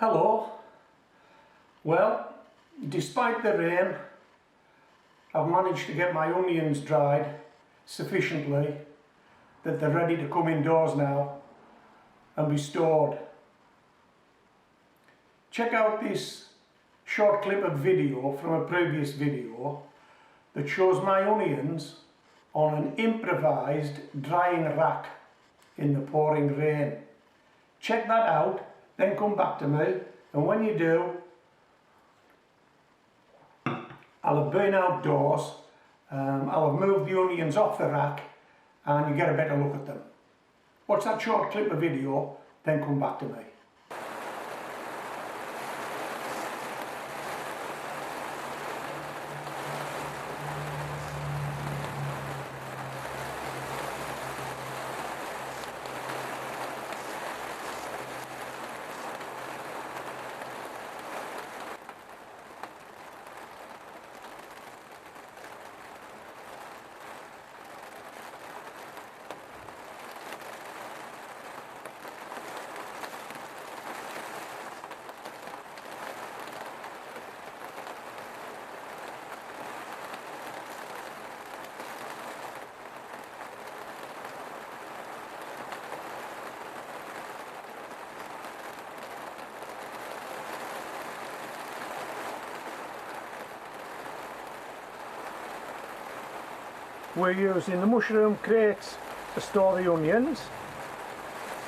Hello. Well, despite the rain, I've managed to get my onions dried sufficiently that they're ready to come indoors now and be stored. Check out this short clip of video from a previous video that shows my onions on an improvised drying rack in the pouring rain. Check that out, then come back to me, and when you do, I'll have been outdoors, I'll have moved the onions off the rack, and you get a better look at them. Watch that short clip of video, then come back to me. We're using the mushroom crates to store the onions.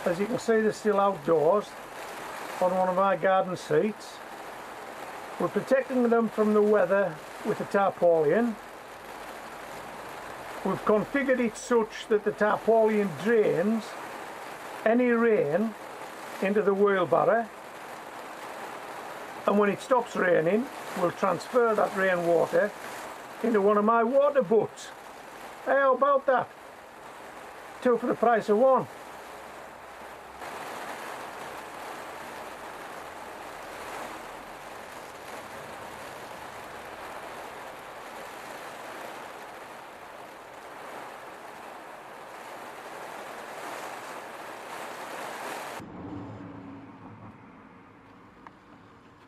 As you can see, they're still outdoors on one of my garden seats. We're protecting them from the weather with a tarpaulin. We've configured it such that the tarpaulin drains any rain into the wheelbarrow, and when it stops raining, we'll transfer that rainwater into one of my water butts. Hey, how about that? 2 for the price of 1.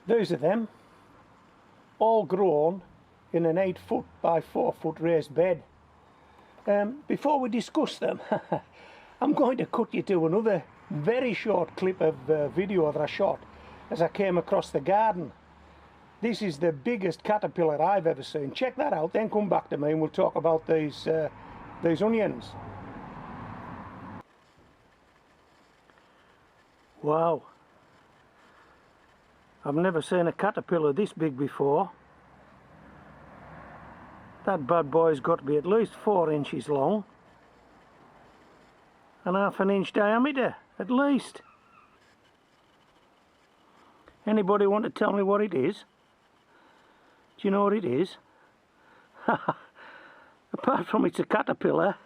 These are them, all grown in an 8 foot by 4 foot raised bed. Before we discuss them, I'm going to cut you to another very short clip of video that I shot as I came across the garden. This is the biggest caterpillar I've ever seen. Check that out, then come back to me and we'll talk about these onions. Wow, I've never seen a caterpillar this big before. That bad boy's got to be at least 4 inches long and 1/2 inch diameter, at least. Anybody want to tell me what it is? Do you know what it is? Apart from it's a caterpillar.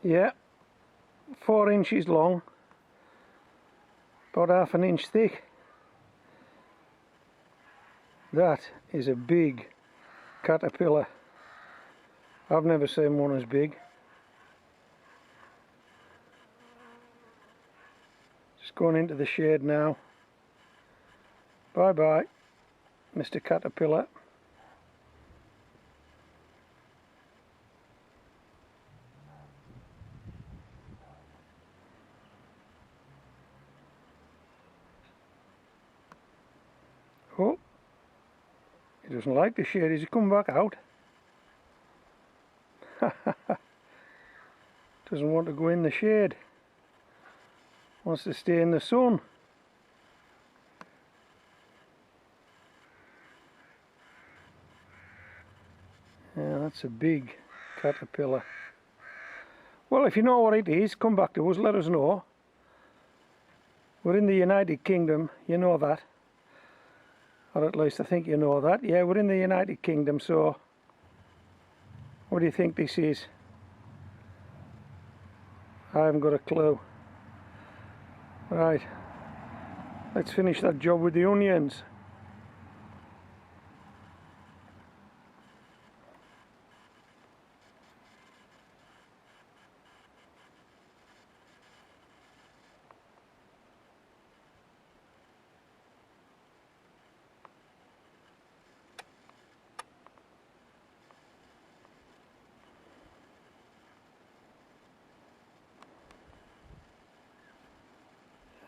Yeah, 4 inches long. About 1/2 inch thick. That is a big caterpillar. I've never seen one as big. Just going into the shade now. Bye bye, Mr. Caterpillar. Oh, he doesn't like the shade. Has he come back out? Doesn't want to go in the shade. Wants to stay in the sun. Yeah, that's a big caterpillar. Well, if you know what it is, come back to us, let us know. We're in the United Kingdom, you know that. Or at least I think you know that. Yeah, we're in the United Kingdom, so what do you think this is? I haven't got a clue. Right, let's finish that job with the onions.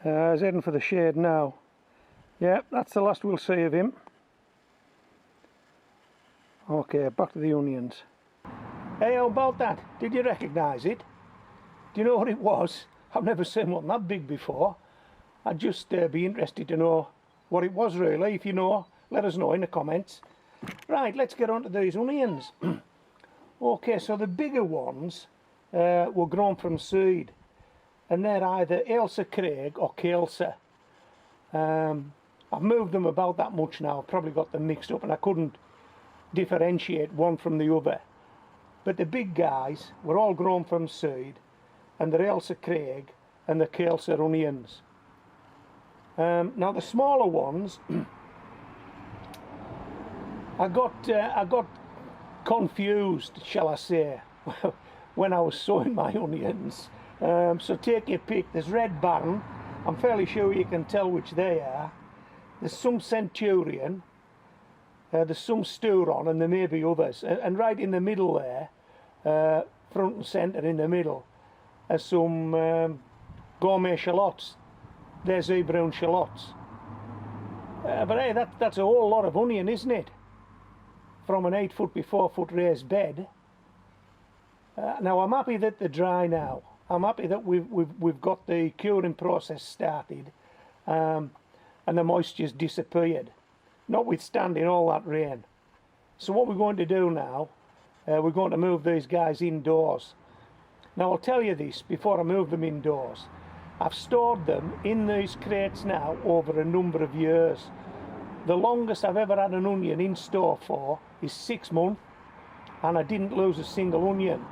He's heading for the shade now. Yeah, that's the last we'll see of him. Okay, back to the onions. Hey, how about that? Did you recognise it? Do you know what it was? I've never seen one that big before. I'd just be interested to know what it was really. If you know, let us know in the comments. Right, let's get on to these onions. Okay, so the bigger ones were grown from seed, and they're either Ailsa Craig or Kailsa. I've moved them about that much now. I've probably got them mixed up and I couldn't differentiate one from the other. But the big guys were all grown from seed, and they're Ailsa Craig and the Kailsa onions. Now the smaller ones, I got confused, shall I say, when I was sowing my onions. So take your pick. There's Red Baron. I'm fairly sure you can tell which they are. There's some Centurion. There's some Sturon, and there may be others. And right in the middle there, front and centre in the middle, are some gourmet shallots. They're Z-brown shallots. But hey, that's a whole lot of onion, isn't it? From an 8 foot by 4 foot raised bed. Now I'm happy that they're dry now. I'm happy that we've got the curing process started, and the moisture's disappeared, notwithstanding all that rain. So what we're going to do now, we're going to move these guys indoors. Now I'll tell you this before I move them indoors. I've stored them in these crates now over a number of years. The longest I've ever had an onion in store for is 6 months, and I didn't lose a single onion.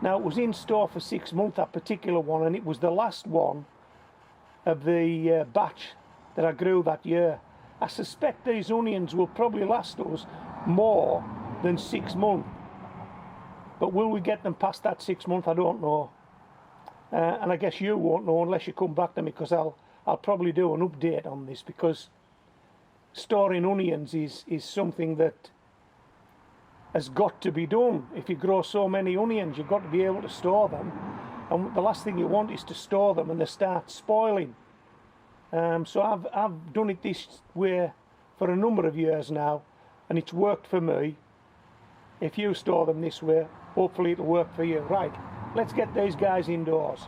Now it was in store for 6 months, that particular one, and it was the last one of the batch that I grew that year. I suspect these onions will probably last us more than 6 months. But will we get them past that 6 months? I don't know. And I guess you won't know unless you come back to me, because I'll probably do an update on this, because storing onions is something that has got to be done. If you grow so many onions, you've got to be able to store them, and the last thing you want is to store them and they start spoiling. So I've done it this way for a number of years now, and it's worked for me. If you store them this way, hopefully it'll work for you. Right, let's get these guys indoors.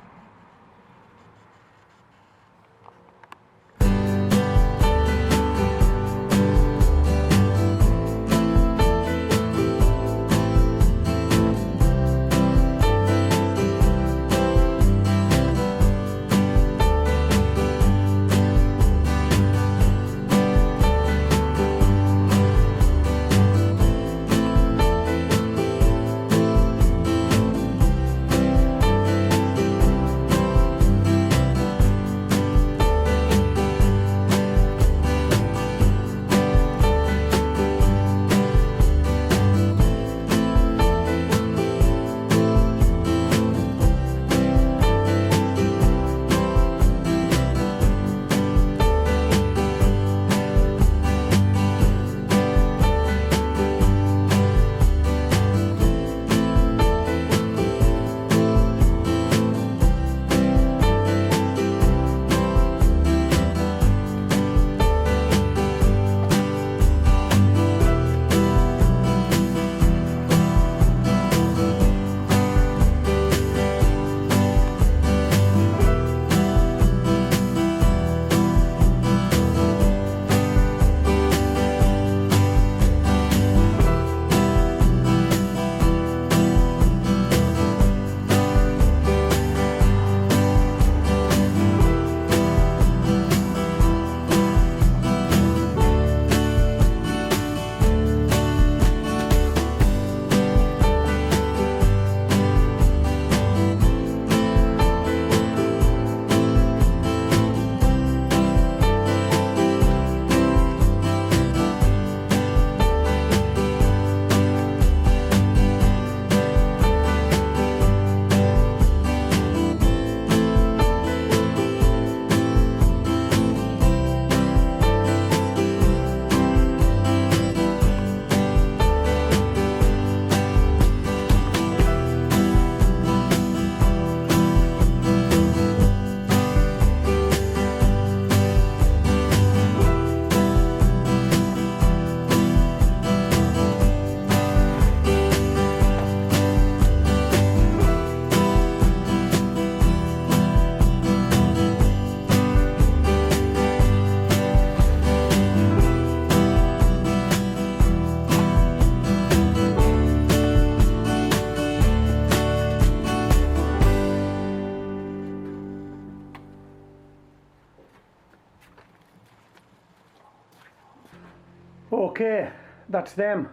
Okay, that's them.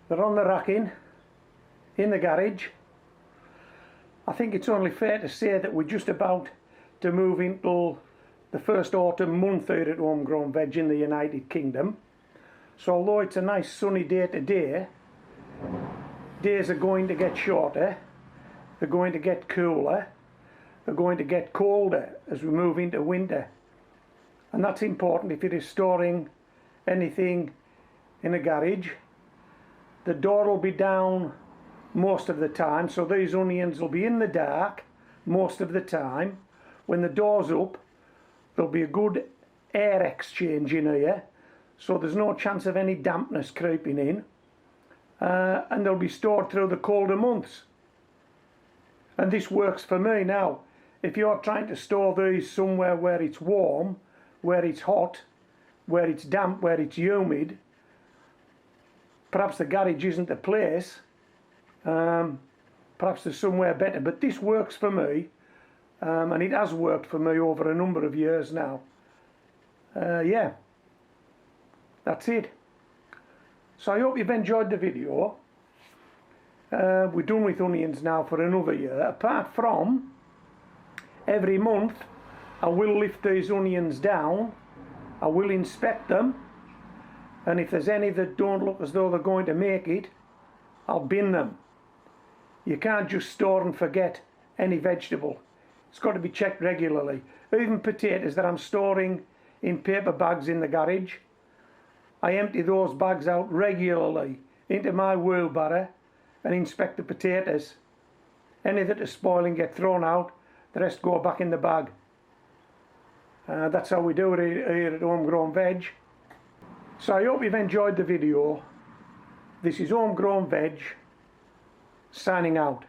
They're on the racking in the garage. I think it's only fair to say that we're just about to move into the first autumn month here at Homegrown Veg in the United Kingdom. So although it's a nice sunny day today, days are going to get shorter, they're going to get cooler, they're going to get colder as we move into winter. And that's important if you're storing anything in a garage. The door will be down most of the time, so these onions will be in the dark most of the time. When the door's up, there'll be a good air exchange in here, so there's no chance of any dampness creeping in, and they'll be stored through the colder months. And this works for me. Now, if you're trying to store these somewhere where it's warm, where it's hot, where it's damp, where it's humid, perhaps the garage isn't the place. Perhaps there's somewhere better, but this works for me, and it has worked for me over a number of years now. Yeah, that's it. So I hope you've enjoyed the video. We're done with onions now for another year. Apart from every month I will lift these onions down, I will inspect them, and if there's any that don't look as though they're going to make it, I'll bin them. You can't just store and forget any vegetable. It's got to be checked regularly. Even potatoes that I'm storing in paper bags in the garage, I empty those bags out regularly into my wheelbarrow and inspect the potatoes. Any that are spoiling get thrown out, the rest go back in the bag. That's how we do it here at Homegrown Veg. So I hope you've enjoyed the video. This is Homegrown Veg, signing out.